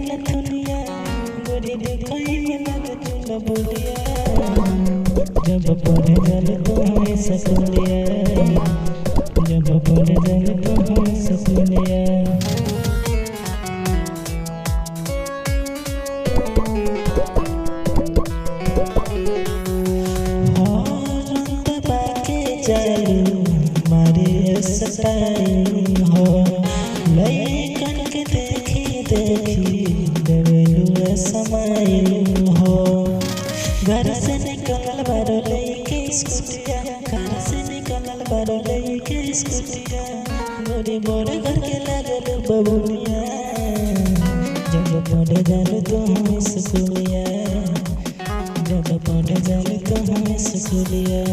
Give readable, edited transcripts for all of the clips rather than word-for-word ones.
न दुनिया गोरी दिखाई में लग चुला बोलिया जब पढ़े जल तो हमें सकुलिया जब पढ़े जल तो हमें सकुलिया मारे सताई हो लइकन के देखी देखी देवेलू समाई हो घर से निकलल बारो लेके स्कूटिया घर से निकलल बारो लेके स्कूटिया गोरी बोरे घर के लागल बबुनिया जब पढ़े जाल तो हमें स्कूलिया जब पढ़े जाल तो हमें स्कूलिया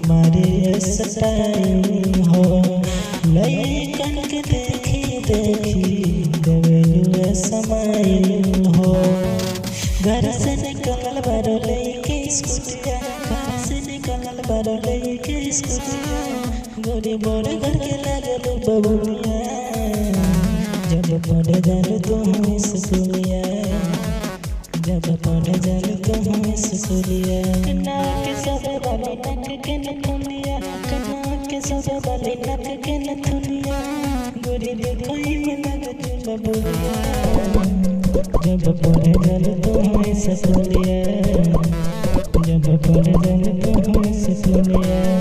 मारे सताई हो लइकन के देखी देखी देवेलू समाई हो घर से निकलल बारो लेके स्कूटिया घर से निकलल बारो लेके स्कूटिया गोरी बोरे घर के लागल बबुनिया जब पढ़े जाल तो हमें स्कूलिया जब पढ़े जाल तो हमें स्कूलिया कन्ना के सबे वाले नक के नथुनिया कन्ना के सबे वाले नक के नथुनिया गोरी दिखाई में लग चुला बोलिया जब पढ़े जाल तो हमें स्कूलिया जब पढ़े जाल तो हमें स्कूलिया।